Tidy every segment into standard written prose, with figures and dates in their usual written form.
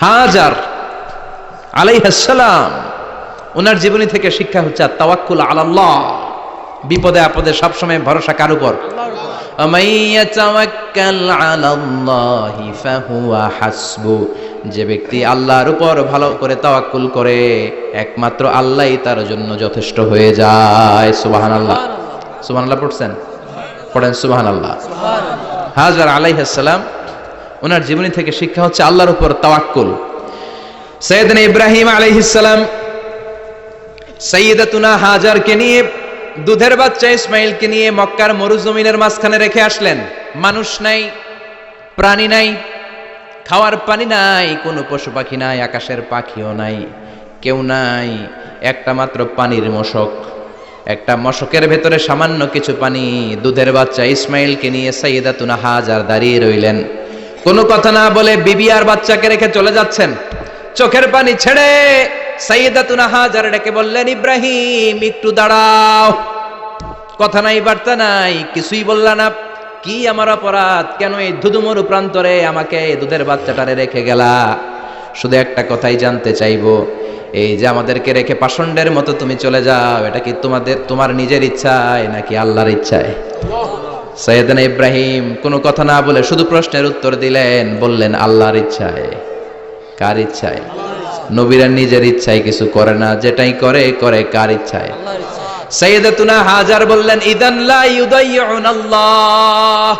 হাজার আলাইহিস সালাম, ওনার জীবনী থেকে শিক্ষা হচ্ছে তাওয়াক্কুল আলাল্লাহ, বিপদে আপদে সবসময় ভরসা কার উপর? আমাইয়াতাওয়াক্কাল আলাল্লাহি ফাহুয়া হাসবু, যে ব্যক্তি আল্লাহর উপর ভালো করে তাওয়াক্কুল করে একমাত্র আল্লাহই তার জন্য যথেষ্ট হয়ে যায়। সুবহানাল্লাহ, সুবহানাল্লাহ পড়ছেন? পড়েন সুবহানাল্লাহ। হাজার আলাইহিস সালাম, ওনার জীবনী থেকে শিক্ষা হচ্ছে আল্লাহর উপর তাওয়াক্কুল। সাইয়েদনা ইব্রাহিম আলাইহিস সালাম সাইয়্যিদাতুনা হাজারকে নিয়ে, দুধের বাচ্চা ইসমাইলকে নিয়ে মক্কার মরুজমিনের মাঝখানে রেখে আসলেন। মানুষ নাই, প্রাণী নাই, খাওয়ার পানি নাই, কোনো পশু পাখি নাই, আকাশের পাখিও নাই, কেউ নাই, একটা মাত্র পানির মশক। একটা মশকের ভেতরে সামান্য কিছু পানি। দুধের বাচ্চা ইসমাইলকে নিয়ে সাইয়্যিদাতুনা হাজার দাঁড়িয়ে রইলেন। কোনো কথা না বলে বিবি আর বাচ্চাকে রেখে চলে যাচ্ছেন। চোখের পানি ছেড়ে সাইয়্যিদাতুনা হাজার ডেকে বললেন, ইব্রাহিম একটু দাঁড়াও। কথা নাই, বার্তা নাই, কিছুই বললা না। কি আমার অপরাধ? কেন এই ধুধুমরু প্রান্তরে আমাকে দুধের বাচ্চাটারে রেখে গেলা? শুধু একটা কথাই জানতে চাইবো, এই যে আমাদেরকে রেখে পাষণ্ডের মতো তুমি চলে যাও, এটা কি তোমার নিজের ইচ্ছায় নাকি আল্লাহর ইচ্ছায়? সাইয়েদনা ইব্রাহিম কোনো কথা না বলে শুধু প্রশ্নের উত্তর দিলেন, বললেন আল্লাহর ইচ্ছায়। কার ইচ্ছায়? নবীরা নিজের ইচ্ছায় কিছু করে না, যেটাই করে করে কার ইচ্ছায়? সাইয়্যিদাতুনা হাজার বললেন, ইদান লা ইউদাইয়ুনাল্লাহ,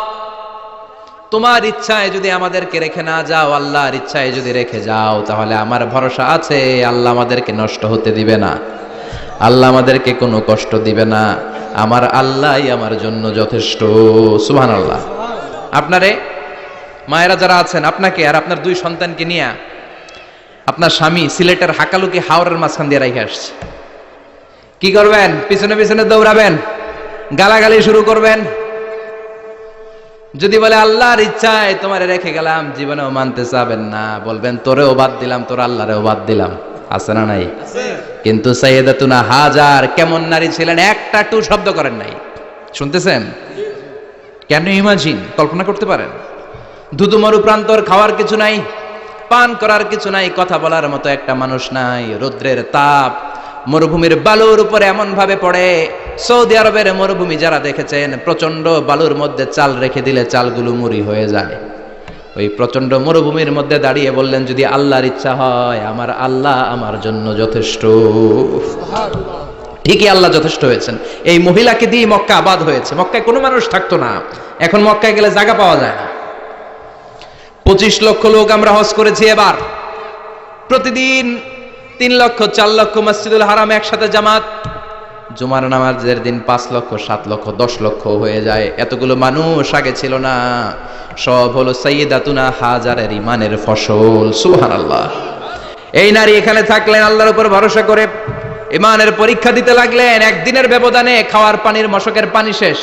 তোমার ইচ্ছায় যদি আমাদেরকে রেখে না যাও, আল্লাহর ইচ্ছায় যদি রেখে যাও, তাহলে আমার ভরসা আছে আল্লাহ আমাদেরকে নষ্ট হতে দিবে না, আল্লাহ আমাদেরকে কোনো কষ্ট দিবে না, আমার আল্লাহই আমার জন্য যথেষ্ট। সুবহানাল্লাহ। আপনারে মায়েরা যারা আছেন, আপনাকে আর আপনার দুই সন্তানকে নিয়ে আপনার স্বামী সিলেটের হাকালুকি হাওরের মাঝখান দিয়ে রেখে আসছে। কি করবেন? পিছনে পিছনে দৌড়াবেন, গালাগালি শুরু করবেন। যদি বলে আল্লাহর ইচ্ছায় তোমারে রেখে গেলাম, জীবনেও মানতে চাবেন না, বলবেন তোরেও বাদ দিলাম, তোর আল্লাহরেও বাদ দিলাম। আছে না নাই? কিন্তু সাইয়্যিদাতুনা হাজার কেমন নারী ছিলেন, একটা টু শব্দ করেন নাই। শুনতেছেন? কেন ইমাজিন, কল্পনা করতে পারেন? ধুধুমরু প্রান্তর, খাওয়ার কিছু নাই, পান করার কিছু নাই, কথা বলার মতো একটা মানুষ নাই, রৌদ্রের তাপ মরুভূমির বালুর উপরে এমন ভাবে পড়ে। সৌদি আরবের মরুভূমি যারা দেখেছেন, প্রচন্ড বালুর মধ্যে চাল রেখে দিলে চালগুলো মুড়ি হয়ে যায়। ওই প্রচন্ড মরুভূমির মধ্যে দাঁড়িয়ে বললেন, যদি আল্লাহর ইচ্ছা হয়, আমার আল্লাহ আমার জন্য যথেষ্ট। ঠিকই আল্লাহ যথেষ্ট হয়েছেন। এই মহিলাকে দিয়ে মক্কা আবাদ হয়েছে। মক্কায় কোনো মানুষ থাকতো না, এখন মক্কায় গেলে জায়গা পাওয়া যায় না। 25 লক্ষ লোক আমরা হজ করেছি এবার। প্রতিদিন 3 লক্ষ 4 লক্ষ মসজিদুল হারামে একসাথে জামাত। জুমার নামাজের দিন 5 লক্ষ 7 লক্ষ 10 লক্ষ হয়ে যায়। এতগুলো মানুষ আগে ছিল না। সব হলো সাইয়্যিদাতুনা হাজারের ইমানের ফসল। সুবহানাল্লাহ। এই নারী এখানে থাকলেন আল্লাহর উপর ভরসা করে, ইমানের পরীক্ষা দিতে লাগলেন। একদিনের ব্যবধানে খাওয়ার পানির মশকের পানি শেষ।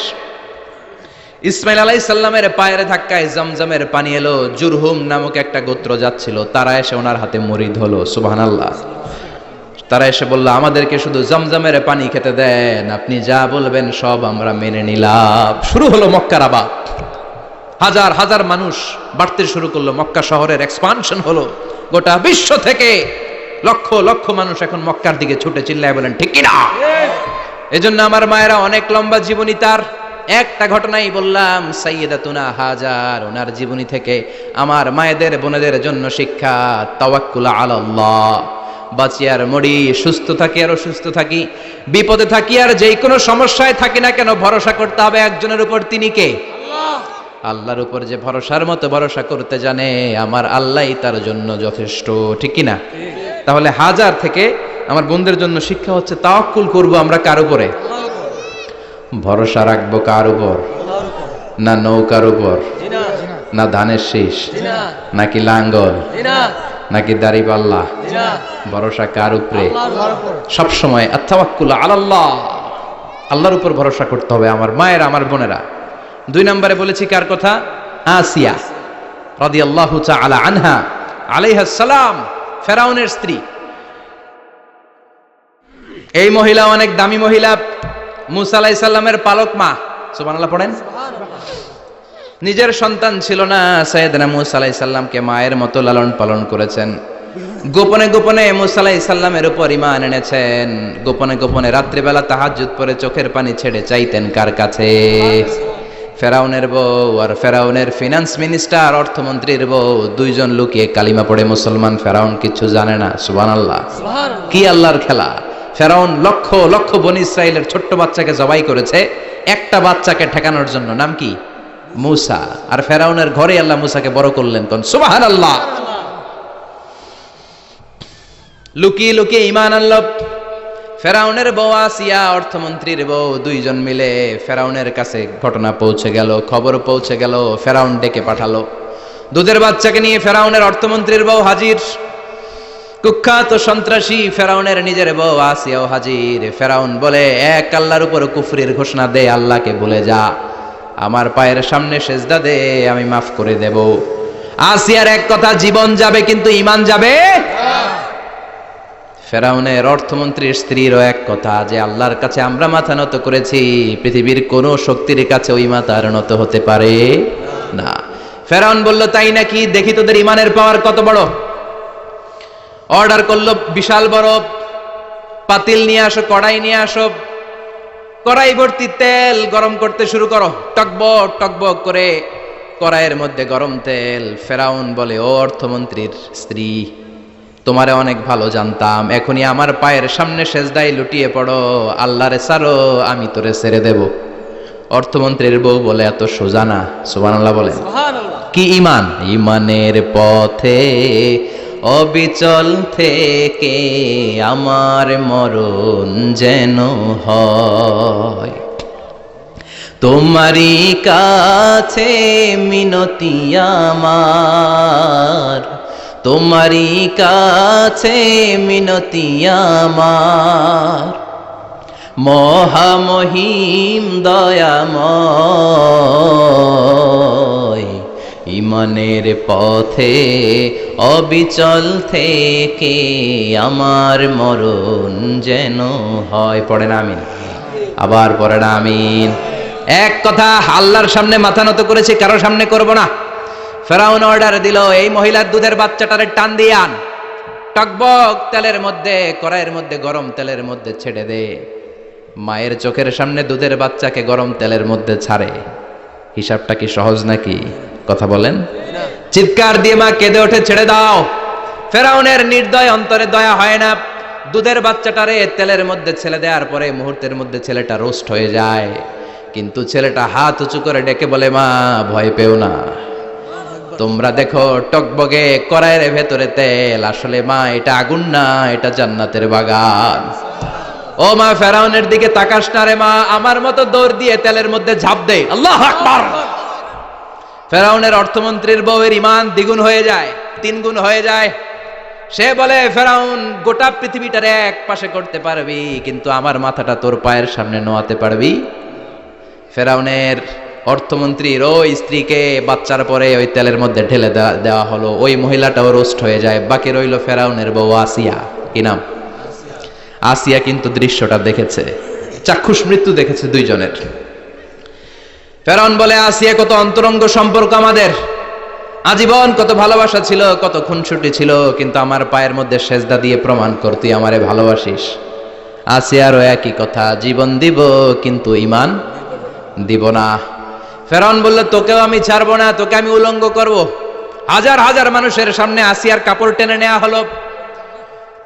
ইসমাইল আলাইহিস সালামের পায়ের ধাক্কায় জমজমের পানি এলো। জুরহুম নামক একটা গোত্র যাচ্ছিল, তারা এসে ওনার হাতে মরিদ হলো। সুবহানাল্লাহ। তারা এসে বলল, আমাদেরকে শুধু জমজমের পানি খেতে দেন, আপনি যা বলবেন সব আমরা মেনে নিলাম। শুরু হলো মক্কার আবাদ। হাজার হাজার মানুষ বাড়তে শুরু করলো, মক্কা শহরের এক্সপানশন হলো। গোটা বিশ্ব থেকে লক্ষ লক্ষ মানুষ এখন মক্কার দিকে ছুটে চিল্লায় বলেন, ঠিক কিনা? এজন্য আমার মায়েরা অনেক লম্বা জীবনী, তার একটা ঘটনাই বললাম। সাইয়্যিদাতুনা হাজার, ওনার জীবনী থেকে আমার মায়েদের বোনেদের জন্য শিক্ষা, তাওয়াক্কুল আলাল্লাহ। বাঁচি আর মরি, সুস্থ থাকি আর অসুস্থ থাকি, বিপদে থাকি আর যেই কোনো সমস্যায় থাকি না কেন, ভরসা করতে হবে একজনের উপর। তিনি কে? আল্লাহ। আল্লাহর উপর যে ভরসার মতো ভরসা করতে জানে, আমার আল্লাহই তার জন্য যথেষ্ট। ঠিক কিনা? তাহলে হাজার থেকে আমার বোনদের জন্য শিক্ষা হচ্ছে, তাওয়াক্কুল করব আমরা কার উপরে? ভরসা রাখবো কার উপর? না নৌকার উপর, না ধানের শীষ, নাকি লাঙ্গল, নাকি দাড়িপাল্লা? ভরসা কার উপরে? সব সময় আত-তাওয়াক্কুল আলাল্লাহ, আল্লাহর উপর ভরসা করতে হবে আমার মায়েরা, আমার বোনেরা। 2 নম্বরে বলেছি কার কথা? আসিয়া রাদিয়াল্লাহু তাআলা আনহা আলাইহাস সালাম, ফেরাউনের স্ত্রী। এই মহিলা অনেক দামি মহিলা, মুসা আলাইহিস সালামের পালক মা। সুবহানাল্লাহ পড়েন। নিজের সন্তান ছিল না, সাইয়েদনা মূসা আলাইহিস সালামকে মায়ের মতো লালন পালন করেছেন। গোপনে গোপনে মূসা আলাইহিস সালামের উপর ঈমান এনেছেন। গোপনে গোপনে রাত্রিবেলা তাহাজ্জুদ পড়ে চোখের পানি ছেড়ে চাইতেন কার কাছে? ফেরাউনের বউ আর ফেরাউনের ফিনান্স মিনিস্টার, অর্থমন্ত্রীর বউ, দুইজন লুকিয়ে কালিমা পড়ে মুসলমান। ফেরাউন কিচ্ছু জানে না। সুবহানাল্লাহ। কি আল্লাহর খেলা! ফেরাউন লক্ষ লক্ষ বনী ইসরাইলের ছোট্ট বাচ্চাকে জবাই করেছে একটা বাচ্চাকে ঠেকানোর জন্য। নাম কি? মূসা। আর ফেরাউনের ঘরে আল্লাহ মূসাকে বড় করলেন। কোন সুবহানাল্লাহ! লুকিয়ে লুকিয়ে ঈমান আনলো। ফেরাউনের বউ আসিয়া, অর্থমন্ত্রীর বউ, দুইজন মিলে ফেরাউনের কাছে ঘটনা পৌঁছে গেল, খবর পৌঁছে গেল। ফেরাউন ডেকে পাঠালো। দুধের বাচ্চাকে নিয়ে ফেরাউনের অর্থমন্ত্রীর বউ হাজির। কুখ্যাত সন্ত্রাসী ফেরাউনের নিজের বউ আসিয়াও হাজির। ফেরাউন বলে, এক আল্লাহর উপর কুফরির ঘোষণা দে, আল্লাহকে ভুলে যা, আমার পায়ের সামনে সেজদা দে, আমি মাফ করে দেব। আসিয়ার এক কথা, জীবন যাবে কিন্তু ঈমান যাবে। ফেরাউনের অর্থমন্ত্রীর স্ত্রীরও এক কথা, যে আল্লাহর কাছে আমরা মাথা নত করেছি, পৃথিবীর কোন শক্তির কাছে ওই মাথা আর নত হতে পারে না। ফেরাউন বলল, তাই নাকি? দেখি তোদের ঈমানের পাওয়ার কত বড়। অর্ডার করলো, বিশাল বড় পাতিল নিয়ে আসো, কড়াই নিয়ে আসো, কড়াই ভর্তি তেল গরম করতে শুরু করো। টকবক টকবক করে কড়াইয়ের মধ্যে গরম তেল। ফেরাউন বলে, ও অর্থমন্ত্রীর স্ত্রী, তোমারে অনেক ভালো জানতাম, এখনই আমার পায়ের সামনে সেজদায় লুটিয়ে পড়ো, আল্লাহরে ছাড়ো, আমি তোরে ছেড়ে দেব। অর্থমন্ত্রীর বউ বলে, এত সোজা না। সুবহানাল্লাহ বলেন। কি ঈমান? ঈমানের পথে অবিচল থেকে আমার মরণ যেন হয়, তোমারই কাছে মিনতি আমার, তোমারই কাছে মিনতি আমার, মহামহিম দয়াময়, ঈমানের পথে অবিচল থেকে আমার মরণ যেন হয়। পড়েন আমিন। আবার পড়েন আমিন। এক কথা, আল্লাহর সামনে মাথা নত করেছি, কারো সামনে করব না। ফেরাউন অর্ডার দিল, এই মহিলার দুধের বাচ্চাটারে টান দিয়ে আন, টকবক তেলের মধ্যে, কড়াইয়ের মধ্যে গরম তেলের মধ্যে ছেড়ে দে। মায়ের চোখের সামনে দুধের বাচ্চাকে গরম তেলের মধ্যে ছাড়ে। হিসাবটা কি সহজ নাকি? কথা বলেন। চিৎকার দিয়ে মা কেঁদে ওঠে, ছেড়ে দাও। ফেরাউনের নির্দয় অন্তরে দয়া হয় না। দুধের বাচ্চাটারে তেলের মধ্যে ছেড়ে দেওয়ার পরে মুহূর্তের মধ্যে ছেলেটা রোস্ট হয়ে যায়। কিন্তু ছেলেটা হাত উঁচু করে ডেকে বলে, মা ভয় পেও না, তোমরা দেখো টকবগে কড়াইয়ের ভেতরে তেল, আসলে মা এটা আগুন না, এটা জান্নাতের বাগান। ও মা, ফেরাউনের দিকে তাকাস না রে মা, আমার মতো দৌড় দিয়ে তেলের মধ্যে ঝাঁপ দে। আল্লাহু আকবার। ফেরাউনের অর্থমন্ত্রীর বউয়ের ঈমান দ্বিগুণ হয়ে যায়, 3 গুণ হয়ে যায়। সে বলে, ফেরাউন, গোটা পৃথিবীটার এক পাশে করতে পারবি, কিন্তু আমার মাথাটা তোর পায়ের সামনে নোয়াতে পারবি? ফেরাউনের অর্থমন্ত্রীর ওই স্ত্রীকে বাচ্চার পরে ওই তেলের মধ্যে ঢেলে দেওয়া হলো। ওই মহিলাটাও রোস্ট হয়ে যায়। বাকি রইল ফেরাউনের বউ আসিয়া। কি নাম? আসিয়া কিন্তু দৃশ্যটা দেখেছে, চাক্ষুষ মৃত্যু দেখেছে দুইজনের। ফেরাউন বলে, আসিয়া, কত অন্তরঙ্গ সম্পর্ক আমাদের, আজীবন কত ভালোবাসা ছিল, কত খুনসুটি ছিল, কিন্তু আমার পায়ের মধ্যে সেজদা দিয়ে প্রমাণ কর তুই আমারে ভালোবাসিস। আসিয়ারও একই কথা, জীবন দিব কিন্তু ঈমান দিব না। ফেরাউন বলল, তোকেও আমি ছাড়বো না, তোকে আমি উলঙ্গ করব। হাজার হাজার মানুষের সামনে আসিয়ার কাপড় টেনে নেওয়া হলো,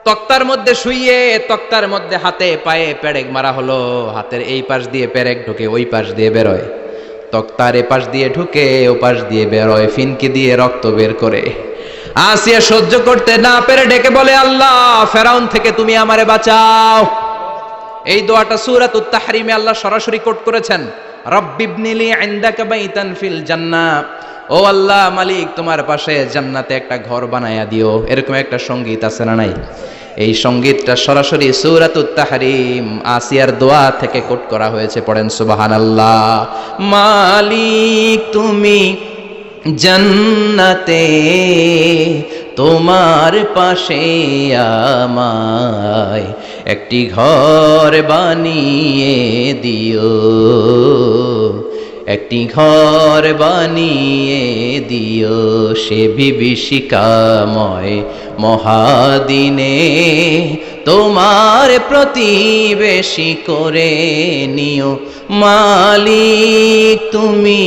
তক্তার মধ্যে শুইয়ে, তক্তার মধ্যে হাতে পায়ে পেরেক মারা হলো। হাতের এই পাশ দিয়ে পেরেক ঢুকে, ওই পাশ দিয়ে বেরোয়, তক্তার এ পাশ দিয়ে ঢুকে, ও পাশ দিয়ে বেরোয়, ফিনকি দিয়ে রক্ত বের করে। আসিয়া সহ্য করতে না পেরে ডেকে বলে, আল্লাহ, ফেরাউন থেকে তুমি আমারে বাঁচাও। এই দোয়াটা সূরাতুত তাহরিমে আল্লাহ সরাসরি কোট করেছেন, রব্বিবনিলি ইনদাকা বাইতান ফিল জান্নাহ, ও আল্লাহ মালিক, তোমার পাশে জান্নাতে একটা ঘর বানায়া দিও। এরকম একটা সঙ্গীত আছে না নাই? এই সঙ্গীতটা সরাসরি সূরাতুত তাহরিম আসিয়ার দোয়া থেকে কোট করা হয়েছে। পড়েন সুবহানাল্লাহ। মালিক তুমি জান্নাতে, তোমার পাশে আমায় একটি ঘর বানিয়ে দিও, একটি ঘর বানিয়ে দিও সে বিভীষিকাময় মহাদিনে, তোমার প্রতিবেশী করে নিও মালিক তুমি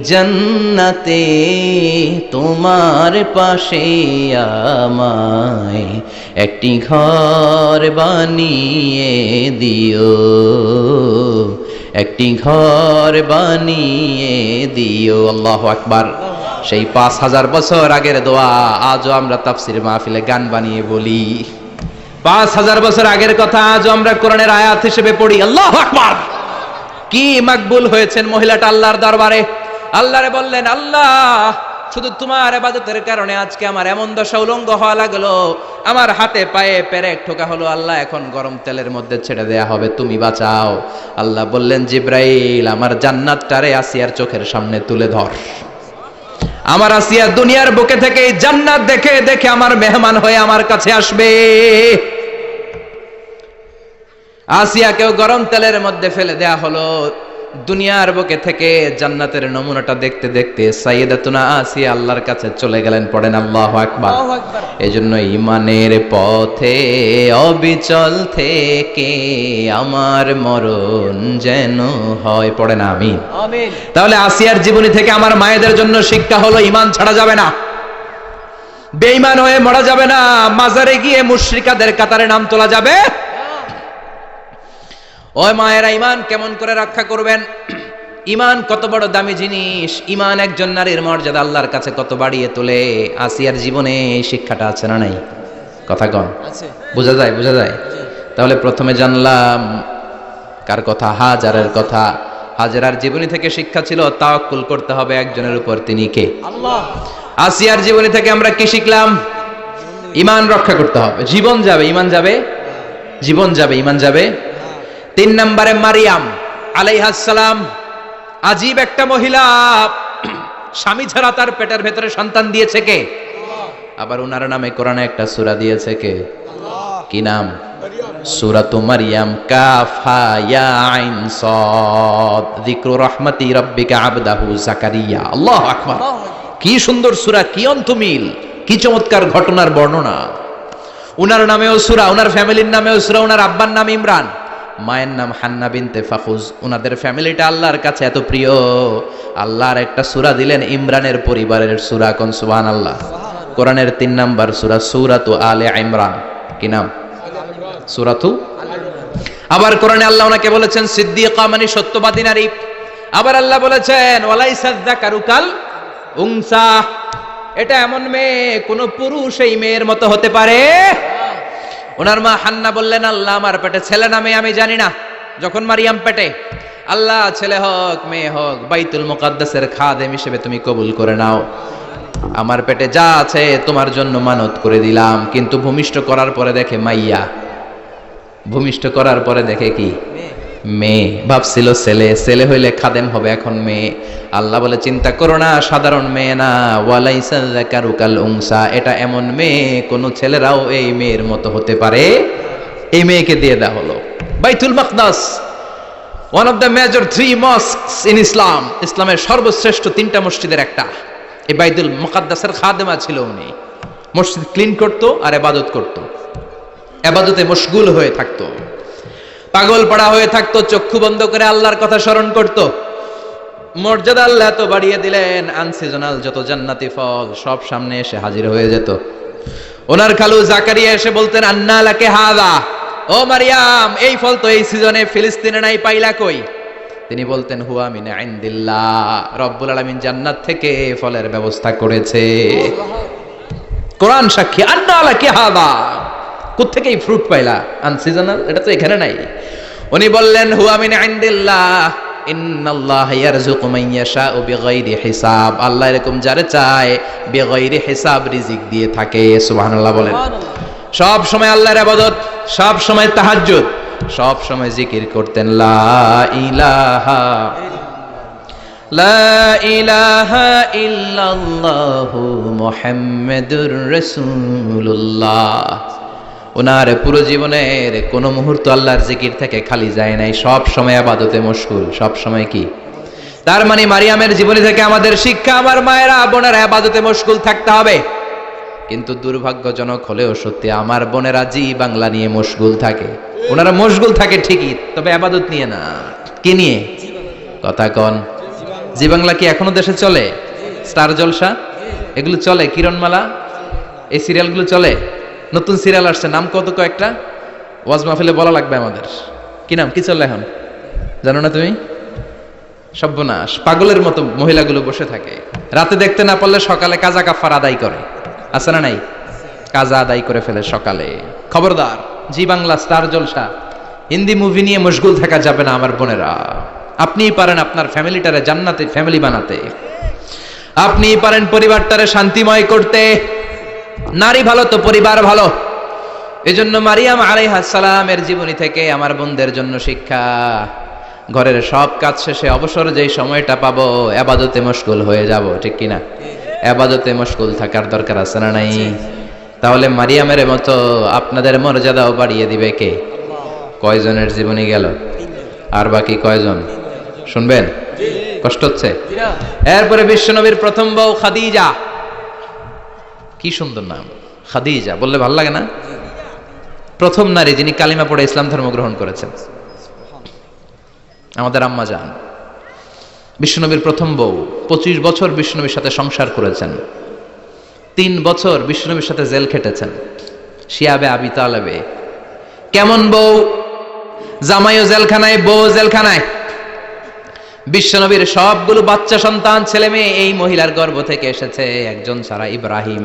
জান্নাতে, তোমার পাশে আমায় একটি ঘর বানিয়ে দিও, একটি ঘর বানিয়ে দিও। আল্লাহু আকবার। সেই 5000 বছর আগের দোয়া আজও আমরা তাফসীর মাহফিলে গান বানিয়ে বলি। 5000 বছর আগের কথা আজও আমরা কোরআনের আয়াত হিসেবে পড়ি। আল্লাহু আকবার। কি মাকবুল হয়েছেন মহিলাটা আল্লাহর দরবারে। আল্লাহরে বললেন, আল্লাহ শুধু তোমার ইবাদতের কারণে আজকে আমার এমন দশা উলঙ্গ হওয়া লাগলো, আমার হাতে পায়ে পেরেক ঠোকা হলো, আল্লাহ এখন গরম তেলের মধ্যে ছেড়ে দেয়া হবে, তুমি বাঁচাও। আল্লাহ বললেন, জিব্রাইল আমার জান্নাতটারে আসিয়ার চোখের সামনে তুলে ধর। আমার আসিয়া দুনিয়ার বুকে থেকে এই জান্নাত দেখে দেখে আমার মেহমান হয়ে আমার কাছে আসবে। আসিয়াকেও গরম তেলের মধ্যে ফেলে দেয়া হলো। দুনিয়ার বুকে থেকে জান্নাতের নমুনাটা দেখতে দেখতে সাইয়েদাতুনা আসিয়া আল্লাহর কাছে চলে গেলেন। পড়েন আল্লাহু আকবার। এজন্য ঈমানের পথে অবিচল থেকে আমার মরণ যেন হয়। পড়েন আমিন। আমিন। তাহলে আসিয়ার জীবনী থেকে আমার মায়েদের জন্য শিক্ষা হলো, ঈমান ছাড়া যাবে না, বেঈমান হয়ে মরা যাবে না, মাজারে গিয়ে মুশরিকাদের কাতারে নাম তোলা যাবে। ওই মায়েরা ঈমান কেমন করে রক্ষা করবেন? ঈমান কত বড় দামি জিনিস, ঈমান একজন নারীর মর্যাদা আল্লাহর কাছে কত বাড়িয়ে তোলে। আসিয়ার জীবনে এই শিক্ষাটা আছে না নাই? কথা কন, বোঝা যায়? বোঝা যায়। তাহলে প্রথমে জানলাম কার কথা? হাজারের কথা। হাজারার জীবনী থেকে শিক্ষা ছিল তাওয়াক্কুল করতে হবে একজনের উপর, তিনি কে? আল্লাহ। আসিয়ার জীবনী থেকে আমরা কি শিখলাম? ঈমান রক্ষা করতে হবে। জীবন যাবে, ঈমান যাবে, জীবন যাবে, ঈমান যাবে। 3 নম্বরে মারিয়াম আলাইহিস সালাম, আজীব একটা মহিলা, স্বামী ছাড়া তার পেটের ভেতরে সন্তান দিয়েছে কে? আবার উনার নামে কোরআনে একটা সূরা দিয়েছে কে? কি নাম? সূরাতু মারিয়াম। কাফ হা ইয়া আইন সাদ, যিকরু রাহমাতি রাব্বিকা আবদাহু জাকারিয়া। আল্লাহু আকবার। কি সুন্দর সূরা, কি অন্তমিল, কি চমৎকার ঘটনার বর্ণনা। উনার নামেও সূরা, উনার ফ্যামিলির নামেও সূরা। উনার আব্বার নাম ইমরান, মায়ের নাম হান্না বিনতে ফাখুজ। উনাদের ফ্যামিলিটা আল্লাহর কাছে এত প্রিয়, আল্লাহর একটা সূরা দিলেন ইমরানের পরিবারের সূরা। কোন সুবহানাল্লাহ। কোরআনের 3 নাম্বার সূরা, সূরাতু আলে ইমরান। কি নাম? সূরাতু। আবার কোরআনে আল্লাহ ওনাকে বলেছেন সিদ্দিকা, মানে সত্যবাদী নারী। আবার আল্লাহ বলেছেন ওয়ালাইসা যাকারু কাল উনসা, এটা এমন মেয়ে কোন পুরুষ এই মেয়ের মতো হতে পারে? ওনার মা হান্না বললেন, আল্লাহ আমার পেটে ছেলে না মেয়ে আমি জানি না। যখন মারিয়াম পেটে, আল্লাহ ছেলে হোক মেয়ে হোক বাইতুল মুকাদ্দাসের খাদেম হিসেবে তুমি কবুল করে নাও। আমার পেটে যা আছে তোমার জন্য মানত করে দিলাম। কিন্তু ভূমিষ্ঠ করার পরে দেখে মাইয়া, ভূমিষ্ঠ করার পরে দেখে কি? মেয়ে। ভাবছিল ছেলে, ছেলে হইলে খাদেম হবে, এখন মেয়ে। আল্লাহ বলে চিন্তা করো না, সাধারণ মেয়ে না। ওয়ালাইসা যাকারু কাল উনসা, এটা এমন মেয়ে কোন ছেলেরাও এই মেয়ের মতো হতে পারে। এই মেয়েকে দিয়ে দেওয়া হলো Baitul Maqdis, one of the major 3 mosques in Islam. ইসলামের সর্বশ্রেষ্ঠ 3টা মসজিদের একটা। এই বাইতুল মুকাদ্দাসের খাদেমা ছিল উনি। মসজিদ ক্লিন করতো আর ইবাদত করতো, ইবাদতে মশগুল হয়ে থাকতো, পাগল পড়া হয়ে থাকতো, চক্ষু বন্ধ করে আল্লাহর কথা স্মরণ করত। মর্যাদা আল্লাহ তো বাড়িয়ে দিলেন, আনসিজনাল যত জান্নাতি ফল সব সামনে এসে হাজির হয়ে যেত। ওনার খালু জাকারিয়া এসে বলতেন, আন্না লাকে হাযা, ও মারিয়াম এই ফল তো এই সিজনে ফিলিস্তিনে নাই, পাইলা কই? তিনি বলতেন, হুয়া মিন ইনদিল্লাহ, রব্বুল আলামিন জান্নাত থেকে ফলের ব্যবস্থা করেছে। কোরআন সাক্ষী, আন্না লাকে হাযা, কোত্থেকে এই ফ্রুট পাইলা? আনসিজনাল, এটা তো এখানে নাই। উনি বললেন, হুয়া মিন ইনদিল্লাহ, ইন্নাল্লাহা ইয়ারযুকু মান ইয়াশাউ বিগাইরি হিসাব, আল্লাহ এরকম যারে চায় বিগাইরি হিসাব রিজিক দিয়ে থাকে। সুবহানাল্লাহ বলেন। সব সময় আল্লাহর ইবাদত, সব সময় তাহাজ্জুদ, সব সময় জিকির করতেন, লা ইলাহা লা ইলাহা ইল্লাল্লাহু মুহাম্মাদুর রাসূলুল্লাহ। ওনার পুরো জীবনের কোন মুহূর্ত আল্লাহর জিকির থেকে খালি যায় নাই, সব সময় ইবাদতে মশগুল। সব সময় কি? তার মানে মারিয়ামের জীবনী থেকে আমাদের শিক্ষা, আমার মায়েরা বোনেরা ইবাদতে মশগুল থাকতে হবে। কিন্তু দুর্ভাগ্যজনক হলেও সত্যি, আমার বোনেরা জি বাংলা নিয়ে মশগুল থাকে। ওনারা মশগুল থাকে ঠিকই, তবে ইবাদত নিয়ে না। কি নিয়ে? কথা কন। জি বাংলা কি এখনো দেশে চলে? স্টার জলসা এগুলো চলে, কিরণমালা এই সিরিয়ালগুলো চলে। নতুন সিরিয়াল আসছে, নাম কত কয়েকটা, ওয়াজ মাহফিলে বলা লাগবে আমাদের। কি নাম, কি চলে এখন জানো না তুমি? সর্বনাশ, পাগলের মতো মহিলাগুলো বসে থাকে, রাতে দেখতে না পারলে সকালে কাজা কাফার আদায় করে। আছে না নাই? কাজা আদায় করে ফেলে সকালে। খবরদার, জি বাংলা, স্টার জলসা, হিন্দি মুভি নিয়ে মশগুল থাকা যাবে না আমার বোনেরা। আপনিই পারেন আপনার ফ্যামিলিটারে জান্নাতে ফ্যামিলি বানাতে, আপনিই পারেন পরিবারটারে শান্তিময় করতে। নারী ভালো তো পরিবার ভালো। এজন্য মারিয়াম আলাইহিস সালামের জীবনী থেকে আমার বোনদের জন্য শিক্ষা। ঘরের সব কাজ শেষে অবসর যেই সময়টা পাবো, ইবাদতে মশগুল হয়ে যাব, ঠিক কিনা? ইবাদতে মশগুল থাকার দরকার আছে না নাই? তাহলে মারিয়ামের মতো আপনাদের মর্যাদাও বাড়িয়ে দিবে কে? কয়জনের জীবনী গেল, আর বাকি কয়জন শুনবেন? কষ্ট হচ্ছে? এরপরে বিশ্বনবীর প্রথম বউ খাদিজা। কি সুন্দর নাম, খাদিজা বললে ভালো লাগে না? প্রথম নারী যিনি কালিমা পড়ে ইসলাম ধর্ম গ্রহণ করেছেন, আমাদের আম্মা জান। বিশ্বনবীর প্রথম বউ, 25 বছর বিশ্বনবীর সাথে সংসার করেছেন, 3 বছর বিশ্বনবীর সাথে জেল খেটেছেন, শিয়াবে আবি তালেবে। কেমন বউ? জামাইও জেলখানায়, বউ জেলখানায়। বিশ্বনবীর সবগুলো বাচ্চা সন্তান, ছেলে মেয়ে এই মহিলার গর্ভ থেকে এসেছে, একজন ছাড়া, ইব্রাহিম।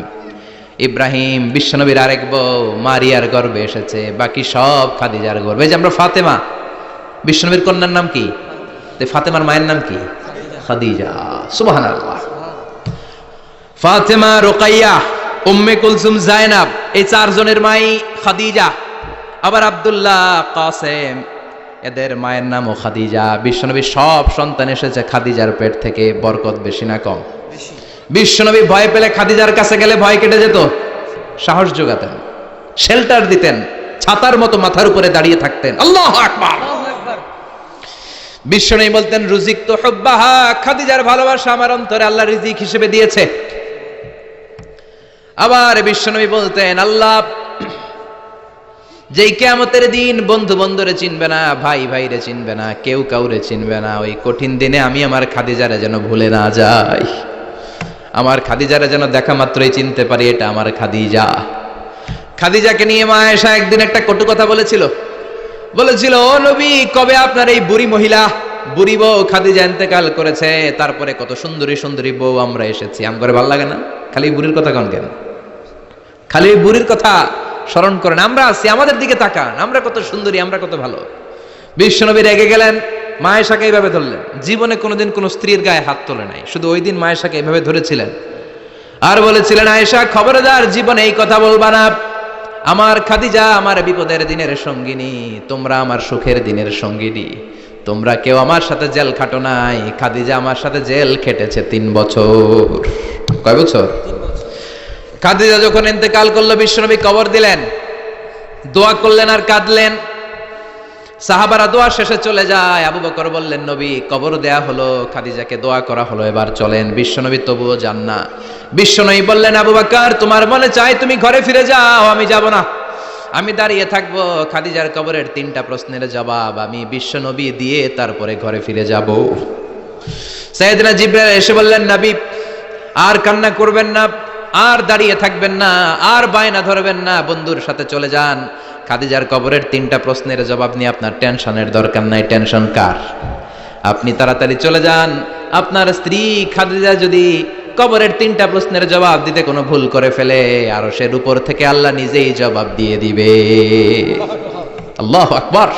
ইব্রাহিম বিশ্বনবীর আরেক বউ মারিয়ার গর্ভে এসেছে, বাকি সব খাদিজার গর্ভে। যে আমরা ফাতেমা, বিশ্বনবীর কন্যার নাম কি? ফাতেমার মায়ের নাম কি? খাদিজা। সুবহানাল্লাহ। ফাতেমা, রুকাইয়া, উম্মে কুলসুম, জায়নাব, এই 4 জনের মাই খাদিজা। আবার আব্দুল্লাহ, কাসেম, এদের মায়ের নামও খাদিজা। বিশ্বনবীর সব সন্তান এসেছে খাদিজার পেট থেকে। বরকত বেশি না কম? বিশ্বনবী ভয় পেলে খাদিজার কাছে গেলে ভয় কেটে যেত, সাহস যোগাতেন, শেল্টার দিতেন, ছাতার মতো মাথার উপরে দাঁড়িয়ে থাকতেন। আল্লাহু আকবার। বিশ্বনবী বলতেন, রুজিক তো হুব্বাহা, খাদিজার ভালোবাসা আমার অন্তরে আল্লাহ রিজিক হিসেবে দিয়েছে। আবার বিশ্বনবী বলতেন, আল্লাহ যেই কিয়ামতের দিন বন্ধু বন্ধুরে চিনবে না, ভাই ভাইরে চিনবে না, কেউ কাউরে চিনবে না, ওই কঠিন দিনে আমি আমার খাদিজারে যেন ভুলে না যাই, আমার খাদিজারে যেন দেখা মাত্রই চিনতে পারি এটা আমার খাদিজা। খাদিজাকে নিয়ে মা আয়েশা একদিন একটা কটু কথা বলেছিল। ও নবী, কবে আপনার এই বুড়ি মহিলা, বুড়ি বউ খাদিজা ইন্তেকাল করেছে, তারপরে কত সুন্দরী সুন্দরী বউ আমরা এসেছি, আম করে ভালো লাগে না? খালি বুড়ির কথা কন কেন? খালি বুড়ির কথা স্মরণ করেন। আমরা আছি, আমাদের দিকে তাকান, আমরা কত সুন্দরী, আমরা কত ভালো। বিশ্বনবী রেগে গেলেন, মা আয়েশাকে এইভাবে ধরলেন। জীবনে কোনোদিন কোনো স্ত্রীর গায়ে হাত তোলে নাই, শুধু ওই দিন মা আয়েশাকে এইভাবে ধরেছিলেন আর বলেছিলেন, আয়েশা খবরদার, জীবনে এই কথা বলবা না। আমার খাদিজা আমার বিপদের দিনের সঙ্গিনী, তোমরা আমার সুখের দিনের সঙ্গিনী। তোমরা কেউ আমার সাথে জেল খাটো নাই, খাদিজা আমার সাথে জেল খেটেছে 3 বছর। কয় বছর? খাদিজা যখন ইন্তেকাল করলো, বিশ্বনবী কবর দিলেন, দোয়া করলেন আর কাঁদলেন। সাহাবারা দোয়া শেষে চলে যায়। আবু বকর বললেন, নবী কবর দেয়া হলো, খাদিজাকে দোয়া করা হলো, এবার চলেন। বিশ্বনবী তবুও যান না। বিশ্বনবী বললেন, আবু বকর তোমার মনে চাই তুমি ঘরে ফিরে যাও, আমি যাব না, আমি দাঁড়িয়ে থাকবো। খাদিজার কবরের 3টা প্রশ্নের জবাব আমি বিশ্বনবী দিয়ে তারপরে ঘরে ফিরে যাব। সাইয়েদনা জিবরাইল এসে বললেন, নবী আর কান্না করবেন না, আর দাঁড়িয়ে থাকবেন না, আর বায়না ধরবেন না, বন্ধুর সাথে চলে যান। খাদিজার কবরের 3টা প্রশ্নের জবাব নিয়ে আপনার টেনশনের দরকার নাই। টেনশন কার? আপনি তাড়াতাড়ি চলে যান। আপনার স্ত্রী খাদিজা যদি কবরের 3টা প্রশ্নের জবাব দিতে কোনো ভুল করে ফেলে, আরশের উপর থেকে আল্লাহ নিজেই জবাব দিয়ে দিবে। আল্লাহু আকবার।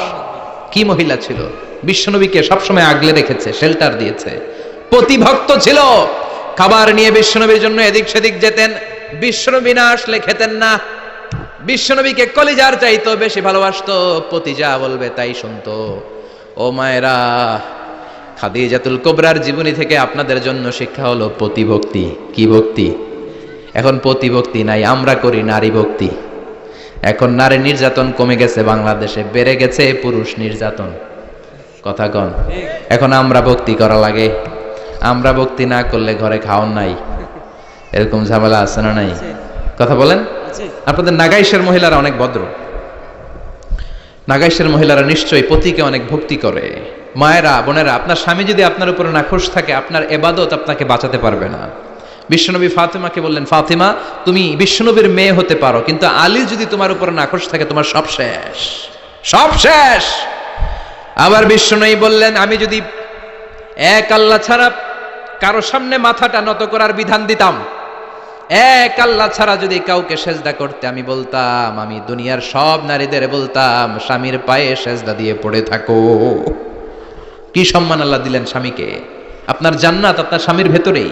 কি মহিলা ছিল! বিশ্বনবীকে সবসময় আগলে রেখেছে, শেল্টার দিয়েছে, প্রতিভক্ত ছিল। খাবার নিয়ে বিশ্বনবীর জন্য এদিক সেদিক যেতেন, বিশ্বনবী না আসলে খেতেন না। বিশ্বনবীকে কলিজার চাইতো বেশি ভালোবাসতো, পতি যা বলবে তাই শুনতো। ও মায়েরা, খাদিজাতুল কুবরার জীবনী থেকে আপনাদের জন্য শিক্ষা হলো পতিভক্তি। কি ভক্তি? এখন পতিভক্তি নাই, আমরা করি নারী ভক্তি। এখন নারী নির্যাতন কমে গেছে বাংলাদেশে, বেড়ে গেছে পুরুষ নির্যাতন। কথা কন। এখন আমরা ভক্তি করা লাগে। আমরা ভক্তি না করলে ঘরে খাওয়ান নাই, এরকম ঝামেলা আছে না নাই? কথা বলেন। আপনাদের নাগাইশের মহিলারা অনেক ভদ্র, নাগাইশের মহিলারা নিশ্চয়ই পতিকে অনেক ভক্তি করে। মায়েরা, বোনেরা, আপনার স্বামী যদি আপনার উপরে নাখোশ থাকে, আপনার এবাদত আপনাকে বাঁচাতে পারবে না। বিশ্বনবী ফাতেমাকে বললেন, ফাতেমা তুমি বিশ্বনবীর মেয়ে হতে পারো, কিন্তু আলী যদি তোমার উপরে নাখোশ থাকে তোমার সব শেষ, সব শেষ। আবার বিশ্বনবী বললেন, আমি যদি এক আল্লাহ ছাড়া কারো সামনে মাথাটা নত করার বিধান দিতাম, এক আল্লাহ ছাড়া যদি কাউকে সেজদা করতে আমি বলতাম, আমি দুনিয়ার সব নারীদের বলতাম স্বামীর পায়ে সেজদা দিয়ে পড়ে থাকো। কি সম্মান আল্লাহ দিলেন স্বামীকে। আপনার জান্নাত আপনার স্বামীর ভেতরেই।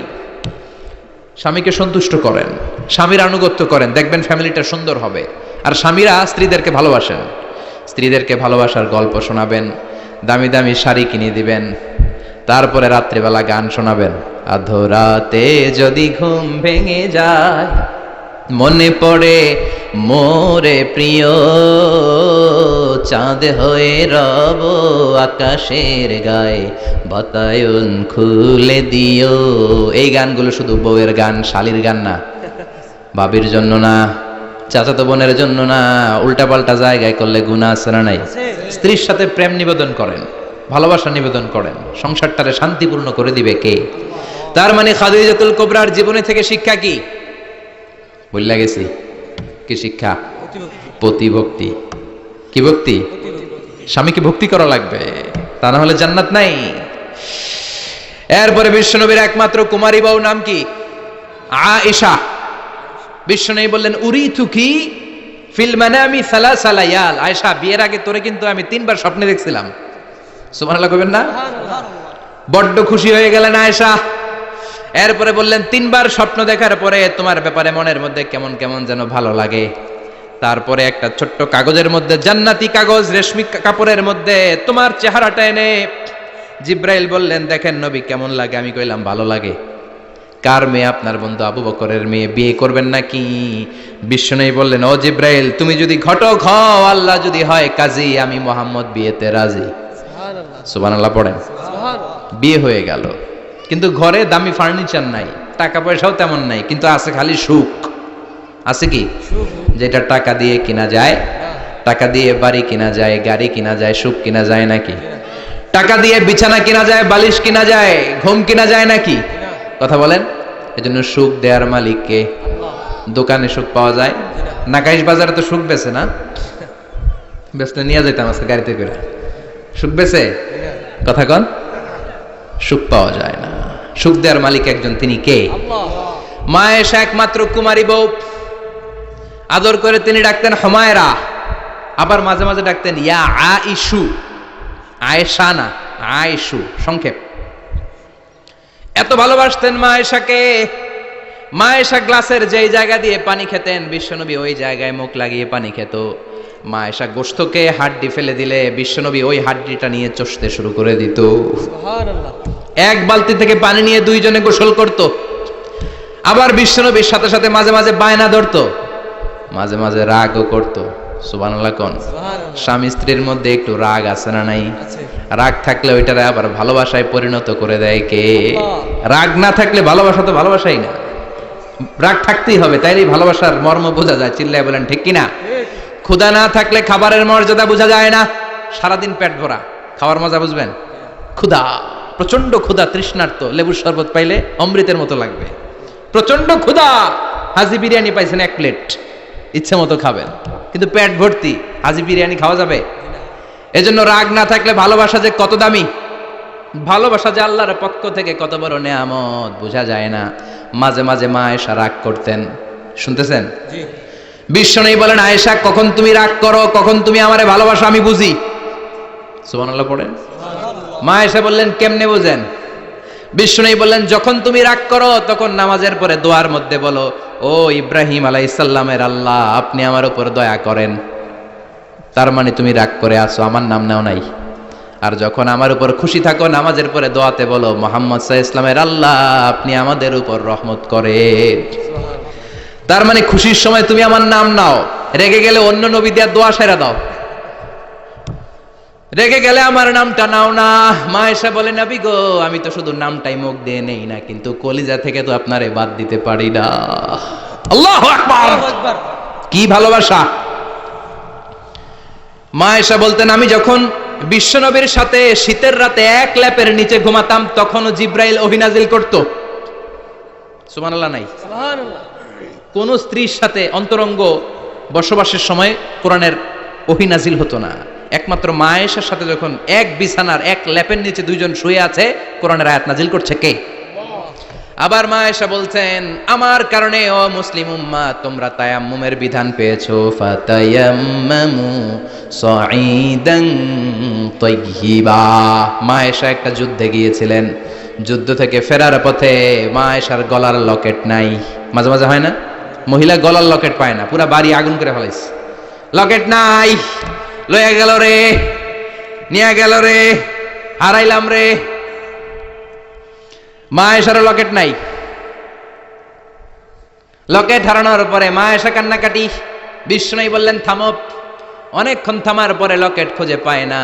স্বামীকে সন্তুষ্ট করেন, স্বামীর আনুগত্য করেন, দেখবেন ফ্যামিলিটা সুন্দর হবে। আর স্বামীরা স্ত্রীদেরকে ভালোবাসেন, স্ত্রীদেরকে ভালোবাসার গল্প শোনাবেন, দামি দামি শাড়ি কিনে দিবেন, তারপরে রাত্রিবেলা গান শোনাবেন। আধরাতে যদি ঘুম ভেঙে যায়, মনে পড়ে মোরে প্রিয়, চাঁদ হয়ে রব আকাশের গায়ে, বাতায়ন খুলে দিও। এই গানগুলো শুধু বউয়ের গান, শালীর গান না, বাবির জন্য না, চাচাতো বোনের জন্য না। উল্টাপাল্টা জায়গায় করলে গুনাহ আছে না নাই? স্ত্রীর সাথে প্রেম নিবেদন করেন, ভালোবাসা নিবেদন করেন, সংসারটারে শান্তিপূর্ণ করে দিবে কে? তার মানে খাদিজাতুল কুবরার জীবনে থেকে শিক্ষা কি? বললা গেছি কি শিক্ষা? প্রতিভক্তি। কি ভক্তি? স্বামীকে ভক্তি করা লাগবে, তা না হলে জান্নাত নাই। এরপরে বিশ্বনবীর একমাত্র কুমারী বউ নাম কি? আয়েশা। বিশ্বনবী বললেন, উরিতুকি ফিল মানামি সালাসা লায়াল। আয়েশা, বিয়ের আগে তোরে কিন্তু আমি 3 বার স্বপ্নে দেখছিলাম। সুবহানাল্লাহ কইবেন না? বড্ড খুশি হয়ে গেলেন আয়েশা। এরপরে বললেন, 3 বার স্বপ্ন দেখার পরে তোমার ব্যাপারে মনের মধ্যে কেমন কেমন যেন ভালো লাগে। তারপরে একটা ছোট্ট কাগজের মধ্যে, জান্নাতি কাগজ, রেশমি কাপড়ের মধ্যে তোমার চেহারাটা এনে জিব্রাইল বললেন, দেখেন নবী কেমন লাগে? আমি কইলাম ভালো লাগে। কার মেয়ে? আপনার বন্ধু আবু বকরের মেয়ে, বিয়ে করবেন নাকি? বিশ্বনবী বললেন, ও জিব্রাইল, তুমি যদি ঘটক হও, আল্লাহ যদি হয় কাজী, আমি মুহাম্মদ বিয়েতে রাজি। সুবহানাল্লাহ পড়েন। বিয়ে হয়ে গেল, কিন্তু ঘরে দামি ফার্নিচার নাই, টাকা পয়সাও তেমন নাই, কিন্তু আছে খালি সুখ। আছে কি? যেটা টাকা দিয়ে কিনা যায়। টাকা দিয়ে বাড়ি কিনা যায়, গাড়ি কিনা যায়, সুখ কিনা যায় নাকি? টাকা দিয়ে বিছানা কিনা যায়, বালিশ কিনা যায়, ঘুম কিনা যায় নাকি? কথা বলেন। এজন্য সুখ দেওয়ার মালিক কে? দোকানে সুখ পাওয়া যায়? নাকাইশ বাজারে তো সুখ বেছে না? বেচলে নিয়ে যেতাম আজকে গাড়িতে করে। সুখ বেছে? কথা কন। সুখ পাওয়া যায় না। সুখ দেওয়ার মালিক একজন, তিনি কে? মা আয়েশা একমাত্র কুমারী বউ। আদর করে তিনি ডাকতেন হুমায়রা, আবার মাঝে মাঝে ডাকতেন ইয়া আইশু। আয়েশা না, আয়েশু, সংক্ষেপ। এত ভালোবাসতেন মা আয়েশাকে। মা আয়েশা গ্লাসের যেই জায়গা দিয়ে পানি খেতেন, বিশ্বনবী ওই জায়গায় মুখ লাগিয়ে পানি খেত। মা আয়েশা গোশতকে হাড্ডি ফেলে দিলে বিশ্বনবী ওই হাড্ডিটা নিয়ে চষতে শুরু করে দিত। সুবহানাল্লাহ। এক বালতি থেকে পানি নিয়ে দুইজনে গোসল করত। আবার বিশ্বনবীর সাথে সাথে মাঝে মাঝে বায়না ধরতো, মাঝে মাঝে রাগও করত। সুবহানাল্লাহ কোন? স্বামী স্ত্রীর মধ্যে একটু রাগ আছে না নাই? রাগ থাকলে ওইটারে আবার ভালোবাসায় পরিণত করে দেয় কে? রাগ না থাকলে ভালোবাসা তো ভালোবাসাই না, রাগ থাকতেই হবে, তাইলেই ভালোবাসার মর্ম বোঝা যায়। চিল্লায় বলেন ঠিক কিনা? ক্ষুধা না থাকলে খাবারের মর্যাদা বোঝা যায় না। সারাদিন পেট ভরা, খাওয়ার মজা বুঝবেন? ক্ষুধা, প্রচন্ড ক্ষুধা, তৃষ্ণার্ত, লেবুর শরবত পাইলে অমৃতের মতো লাগবে। প্রচন্ড ক্ষুধা, হাজি বিরিয়ানি পাইছেন 1 প্লেট, ইচ্ছে মতো খাবেন, কিন্তু পেট ভর্তি, হাজি বিরিয়ানি খাওয়া যাবে? এজন্য রাগ না থাকলে ভালোবাসা যে কত দামি, ভালোবাসা যে আল্লাহর পক্ষ থেকে কত বড় নেয়ামত বোঝা যায় না। মাঝে মাঝে মা আয়েশা রাগ করতেন। শুনতেছেন? বিশ্বনবী বলেন, আয়েশা কখন তুমি রাগ করো, কখন তুমি আমারে ভালোবাসো আমি বুঝি। সুবহানাল্লাহ পড়েন। মা আয়েশা বললেন, কেমনে বুঝেন? বিশ্বনবী বললেন, যখন তুমি রাগ করো তখন নামাজের পরে দোয়ার মধ্যে বলো, ও ইব্রাহিম আলাইহিস সালামের আল্লাহ, আপনি আমার উপর দয়া করেন। তার মানে তুমি রাগ করে আসো, আমার নাম নাও নাই। আর যখন আমার উপর খুশি থাকো নামাজের পরে দোয়াতে বলো, মুহাম্মদ সাল্লাল্লাহু আলাইহি ওয়াসাল্লামের আল্লাহ, আপনি আমাদের উপর রহমত করেন। তার মানে খুশির সময় তুমি আমার নাম নাও, রেগে গেলে অন্য নবী দেওয়ার দোয়া সেরা দাও। রেগে গেলে আমার নামটা নাও না। মা এসে বলে, নবী গো, আমি তো শুধু নামটাই মুখ দিয়ে নেই না, কিন্তু কলিজা থেকে তো আপনারে বাদ দিতে পারি না। আল্লাহু আকবার, কি ভালোবাসা! মা এসে বলতেন, আমি যখন বিশ্বনবীর সাথে শীতের রাতে এক ল্যাপের নিচে ঘুমাতাম, তখনও জিব্রাইল ওহী নাজিল করত। সুবহানাল্লাহ নাই? কোন স্ত্রীর সাথে অন্তরঙ্গ বসবাসের সময় কোরআনের ওহী নাজিল হতো না। একমাত্র মা আয়েশার সাথে যখন এক বিছানার এক ল্যাপের নিচে দুইজন শুয়ে আছে, কোরআনের আয়াত নাজিল করছে কে? আবার মা আয়েশা বলছেন, আমার কারণে ও মুসলিম উম্মাহ তোমরা তায়াম্মুমের বিধান পেয়েছো। ফাতায়াম্মামু সাঈদান তাইয়্যিবা। মা আয়েশা একটা যুদ্ধে গিয়েছিলেন, যুদ্ধ থেকে ফেরার পথে মা আয়েশার গলার লকেট নাই। মাঝে মাঝে হয় না, মহিলা গলার লকেট পায় না, পুরা বাড়ি আগুন করে ফেলাইছে, লকেট নাই, লয়ে গেল রে, নিয়ে গেল রে, হারাইলাম রে। মা আয়েশার লকেট নাই। লকেট হারানোর পরে মা আয়েশা কান্নাকাটি। বিষ্ণু বললেন, থামো। অনেকক্ষণ থামার পরে লকেট খুঁজে পায় না।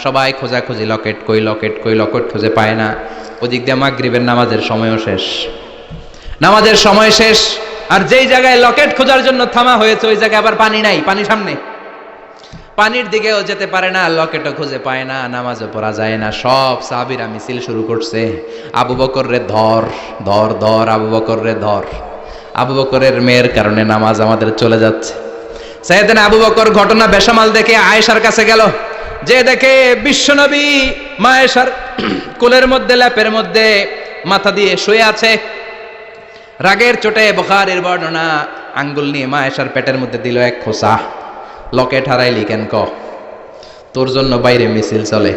সবাই খোঁজাখুঁজি, লকেট কই, লকেট কই, লকেট খুঁজে পায় না। ওদিক দিয়ে মাগরিবের নামাজের সময়ও শেষ, নামাজের সময় শেষ। আর যেই জায়গায় লকেট খোঁজার জন্য থামা হয়েছে, ওই জায়গায় আবার পানি নাই, পানি সামনে, পানির দিকেও যেতে পারে না, লকেটও খুঁজে পায় না, নামাজও পড়া যায় না। সব সাহাবীরা মিছিল শুরু করছে, আবু বকর রে ধর, ধর, ধর, আবু বকর রে ধর। আবু বকরের মেয়ের কারণে নামাজ আমাদের চলে যাচ্ছে। সাইয়েদনা আবু বকর ঘটনা বেসামাল দেখে আয়েশার কাছে গেল, যে দেখে বিশ্বনবী মা আয়েশার কোলের মধ্যে, ল্যাপের মধ্যে মাথা দিয়ে শুয়ে আছে। রাগের চোটে বুখারীর বর্ণনা, আঙ্গুল নিয়ে মা আয়েশার পেটের মধ্যে দিল এক খোঁচা। লকেট হারাইলি কেন? তোর জন্য বাইরে মিছিল চলে,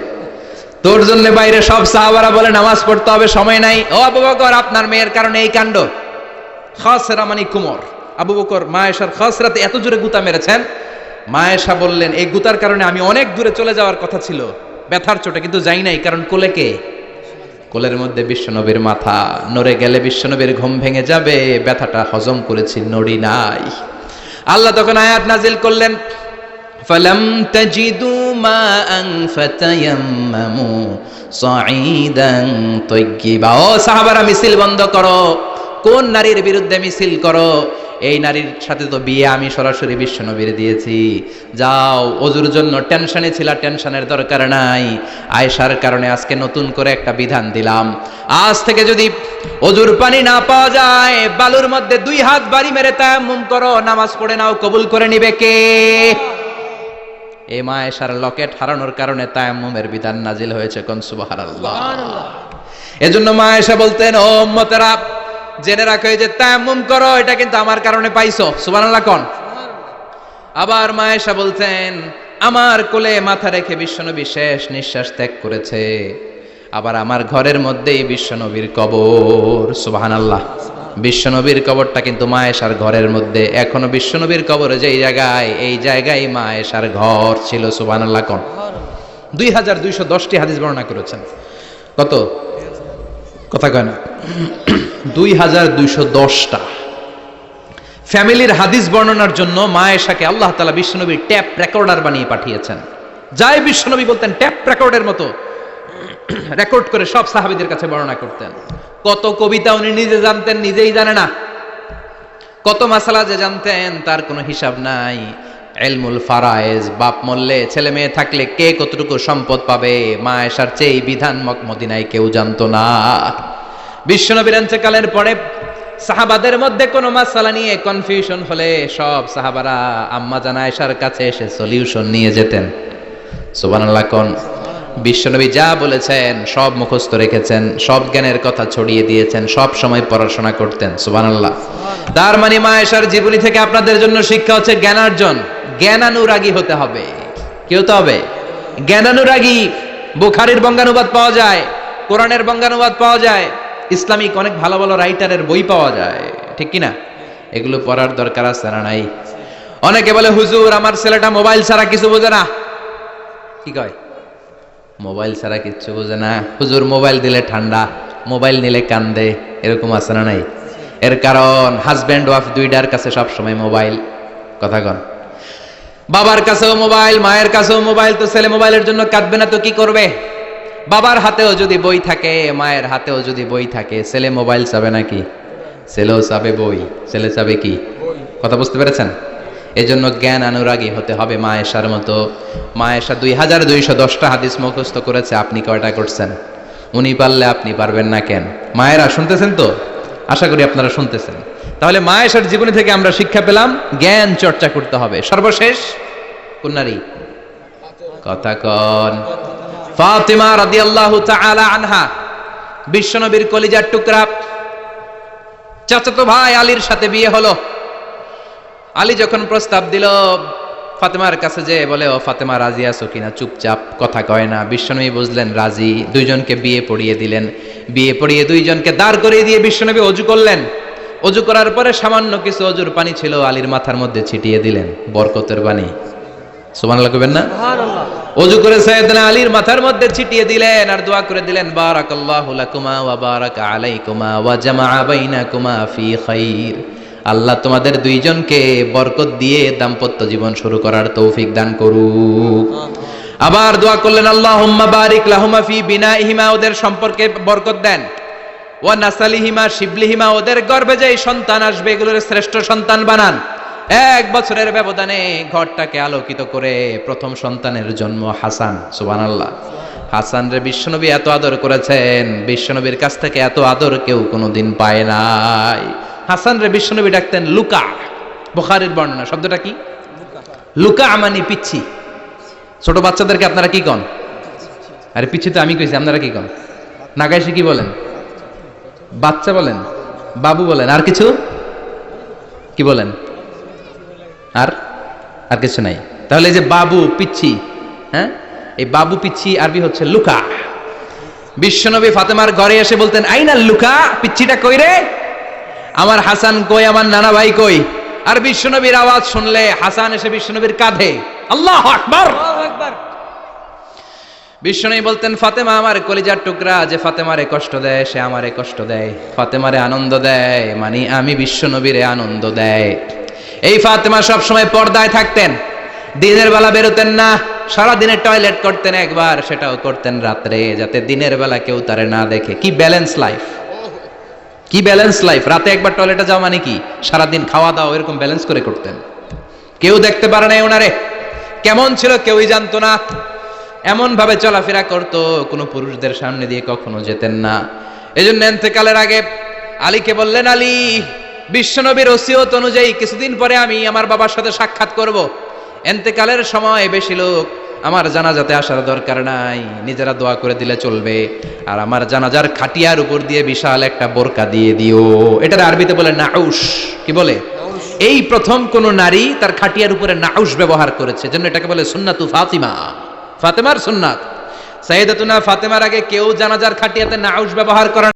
তোর জন্য বাইরে সব সাহাবারা বলে নামাজ পড়তে হবে, সময় নাই। ও আবু বকর, আপনার মেয়ের কারণে এই কাণ্ড। খাসরা মানে কুমর। আবু বকর মা আয়েশার খাসরাতে এত জোরে গুতা মেরেছেন, মা আয়েশা বললেন, এই গুতার কারণে আমি অনেক দূরে চলে যাওয়ার কথা ছিল ব্যথার চোটে, কিন্তু যাই নাই, কারণ কোলে কে? কোলের মধ্যে বিশ্বনবীর মাথা, নড়ে গেলে বিশ্বনবীর ঘুম ভেঙে যাবে, ব্যথাটা হজম করেছি, নড়ি নাই। আল্লাহ তখন আয়াত নাজিল করলেন, ফালাম তাজিদু মাআন ফাতায়াম্মামু সাঈদান তাইয়্যিবা। ও সাহাবারা, মিছিল বন্ধ করো। কোন নারীর বিরুদ্ধে মিছিল করো? এই নারীর সাথে তো বিয়ে আমি সরাসরি বিশ্বনবীর দিয়েছি। যাও, ওযুর জন্য টেনশনে ছিলা, টেনশনের দরকার নাই। আয়েশার কারণে আজকে নতুন করে একটা বিধান দিলাম, আজ থেকে যদি ওযুর পানি না পাওয়া যায়, বালুর মধ্যে 2 হাত বাড়ি মেরে তায়াম্মুম করো, নামাজ পড়ে নাও, কবুল করে নিবে কে? এই মা আয়েশার লকেট হারানোর কারণে তায়াম্মুমের বিধান নাজিল হয়েছে। কোন সুবহানাল্লাহ। এজন্য মা আয়েশা বলতেন, ও উম্মতেরা, জেনে রাখো, এই যে তায়াম্মুম করো, এটা কিন্তু আমার কারণে পাইছো। সুবহানাল্লাহ কোন? আবার মা আয়েশা বলতেন, আমার কোলে মাথা রেখে বিশ্বনবী শেষ নিঃশ্বাস ত্যাগ করেছে, আবার আমার ঘরের মধ্যেই বিশ্বনবীর কবর। সুবহানাল্লাহ। বিশ্বনবীর কবরটা কিন্তু মা আয়েশার ঘরের মধ্যে। এখনো বিশ্বনবীর কবর যেই জায়গায়, এই জায়গায় মা আয়েশার ঘর ছিল। সুবহানাল্লাহ কোন? 2210টি হাদিস বর্ণনা করেছেন। কত? কথা কয় না? 2210টা ফ্যামিলির হাদিস বর্ণনার জন্য মা আয়েশাকে আল্লাহ তাআলা বিশ্বনবীর ট্যাপ রেকর্ডার বানিয়ে পাঠিয়েছেন। যাই বিশ্বনবী বলতেন, ট্যাপ রেকর্ডের মতো রেকর্ড করে সব সাহাবীদের কাছে বর্ণনা করতেন। কত কবিতা উনি নিজে জানতেন, নিজেই জানে না। কত মাসালা যে জানতেন, তার কোনো হিসাব নাই। ইলমুল ফারায়েজ, বাপ মরলে ছেলে মেয়ে থাকলে কে কতটুকু সম্পদ পাবে, মা আয়েশার চেয়ে বিধান মদিনায় কেউ জানতো না। বিশ্বনবীর ইন্তেকালের পরে সাহাবাদের মধ্যে কোনো মাসালা নিয়ে কনফিউশন হলে সব সাহাবারা আম্মা জান আয়েশার কাছে এসে সলিউশন নিয়ে যেতেন। সুবহানাল্লাহ কোন? বিশ্বনবী যা বলেছেন সব মুখস্থ রেখেছেন, সব জ্ঞানের কথা ছড়িয়ে দিয়েছেন, সব সময় পড়াশোনা করতেন। সুবহানাল্লাহ। তার মানে মা আয়েশার জীবনী থেকে আপনাদের জন্য শিক্ষা হচ্ছে জ্ঞানার্জন, জ্ঞানানুরাগী হতে হবে। কি হতে হবে? জ্ঞানানুরাগী। বুখারীর বঙ্গানুবাদ পাওয়া যায়, কোরআনের বঙ্গানুবাদ পাওয়া যায়, ইসলামিক অনেক ভালো ভালো রাইটারের বই পাওয়া যায়, ঠিক কিনা? এগুলো পড়ার দরকার আছে না নাই? অনেকে বলে, হুজুর আমার ছেলেটা মোবাইল ছাড়া কিছু বোঝে না। কি কয়? মোবাইল ছাড়া কিচ্ছু বোঝে না। হুজুর মোবাইল দিলে ঠান্ডা, মোবাইল নিলে কান্দে, এরকম আছে না নাই? এর কারণ হাজব্যান্ড ওয়াইফ দুইটার কাছে সব সময় মোবাইল। কথা কন। বাবার কাছেও মোবাইল, মায়ের কাছেও মোবাইল, তো ছেলে মোবাইলের জন্য কাঁদবে না তো কি করবে? বাবার হাতেও যদি বই থাকে, মায়ের হাতেও যদি বই থাকে, ছেলে মোবাইল চাবে নাকি? ছেলেও চাবে বই, ছেলে চাবে কি? কথা বুঝতে পেরেছেন? এজন্য জ্ঞান অনুরাগী হতে হবে মা আয়েশার মতো। মা আয়েশা 2210টা হাদিস মুখস্থ করেছে, আপনি কয়টা করছেন? উনি পারলে আপনি পারবেন না কেন? মায়েরা শুনতেছেন তো? আশা করি আপনারা শুনতেছেন। তাহলে মা আয়েশার জীবনী থেকে আমরা শিক্ষা পেলাম জ্ঞান চর্চা করতে হবে। সর্বশেষ কোন নারী? কথা কন। ফাতিমা রাদিয়াল্লাহু তাআলা আনহা, বিশ্বনবীর কলিজার টুকরা। চাচাতো ভাই আলীর সাথে বিয়ে হলো। আলী যখন প্রস্তাব দিল, ফাতেমার কাছে যে বলে, ও ফাতেমা রাজি আছো কিনা? চুপচাপ, কথা কয় না। বিশ্বনবী বুঝলেন রাজি, দুইজনকে বিয়ে পড়িয়ে দিলেন। বিয়ে পড়িয়ে দুইজনকে দাঁড় করিয়ে দিয়ে বিশ্বনবী ওযু করলেন। ওযু করার পরে সামান্য কিছু ওযুর পানি ছিল, আলীর মাথার মধ্যে ছিটিয়ে দিলেন, বরকতের পানি। সুবহানাল্লাহ কইবেন না? সুবহানাল্লাহ। ওযু করে সাইয়েদনা আলীর মাথার মধ্যে ছিটিয়ে দিলেন আর দোয়া করে দিলেন, বারাকাল্লাহু লাকুমা ওয়া বারাকা আলাইকুমা ওয়া জামাআ বাইনাকুমা ফি খাইর। আল্লাহ তোমাদের দুইজনকে বরকত দিয়ে দাম্পত্য জীবন শুরু করার তৌফিক দান করুক। আবার দোয়া করলেন, আল্লাহুম্মা বারিক লাহুমা ফি বিনাইহিমা, ওদের সম্পর্কে বরকত দেন। ওয়া নাসালিহিমা শিবলিহিমা, ওদের গর্ভে যে সন্তান আসবে এগুলোর শ্রেষ্ঠ সন্তান বানান। 1 বছরের ব্যবধানে ঘরটাকে আলোকিত করে প্রথম সন্তানের জন্ম হাসান। সুবহানাল্লাহ। হাসান রে বিশ্বনবী এত আদর করেছেন, বিশ্বনবীর কাছ থেকে এত আদর কেউ কোনোদিন পায় নাই। হাসান রে বিশ্বনবী ডাকতেন লুকা। বুখারীর বর্ণনা। শব্দটা কি? লুকা মানে পিচ্ছি। ছোট বাচ্চাদেরকে আপনারা কি কন? আরে পিচ্ছি তো আমি কইছি, আপনারা কি কন? নাগাইশে কি বলেন? বাচ্চা বলেন, বাবু বলেন, আর কিছু কি বলেন? আর আর কিছু নাই। তাহলে এই যে বাবু পিচ্ছি, হ্যাঁ, এই বাবু পিচ্ছি আরবি হচ্ছে লুকা। বিশ্বনবী ফাতেমার ঘরে এসে বলতেন, আইনা লুকা, পিচ্ছিটা কই রে? আমার হাসান কই, আমার নানা ভাই কই? আর বিশ্বনবীর আওয়াজ শুনলে হাসান এসে বিশ্বনবীর কাঁধে। আল্লাহু আকবার। বিশ্বনবী বলতেন, ফাতেমা আমার কলিজার টুকরা, যে ফাতেমারে কষ্ট দেয় সে আমারে কষ্ট দেয়, ফাতেমারে আনন্দ দেয় মানে আমি বিশ্বনবীরে আনন্দ দেয়। এই ফাতেমা সব সময় পর্দায় থাকতেন, দিনের বেলা বেরোতেন না, সারা দিনে টয়লেট করতেন একবার, সেটাও করতেন রাত্রে, যাতে দিনের বেলা কেউ তারে না দেখে। কি ব্যালেন্স লাইফ, কি ব্যালেন্স লাইফ! রাতে একবার টয়লেটে যাওয়া মানে কি সারাদিন খাওয়া দাওয়া এরকম ব্যালেন্স করে করতেন। কেউ দেখতে পারে না ওনারে কেমন ছিল, কেউই জানতো না। এমন ভাবে চলাফেরা করতো, কোনো পুরুষদের সামনে দিয়ে কখনো যেতেন না। এজন্য ইন্তেকালের আগে আলীকে বললেন, আলী, বিশ্বনবীর ওসিয়ত অনুযায়ী কিছুদিন পরে আমি আমার বাবার সাথে সাক্ষাৎ করব। ইন্তেকালের সময় বেশি লোক আমার জানাজাতে আসার দরকার নাই, নিজেরা দোয়া করে দিলে চলবে। আর আমার জানাজার খাটিয়ার উপর দিয়ে বিশাল একটা বোরকা দিয়ে দিও। এটার আরবিতে বলে নাউশ। কি বলে? এই প্রথম কোন নারী তার খাটিয়ার উপরে নাউশ ব্যবহার করেছে, জন্য এটাকে বলে সুন্নাতু ফাতিমা, ফাতেমার সুন্নাত। সাইয়েদাতুনা ফাতেমার আগে কেউ জানাজার খাটিয়াতে নাউশ ব্যবহার করে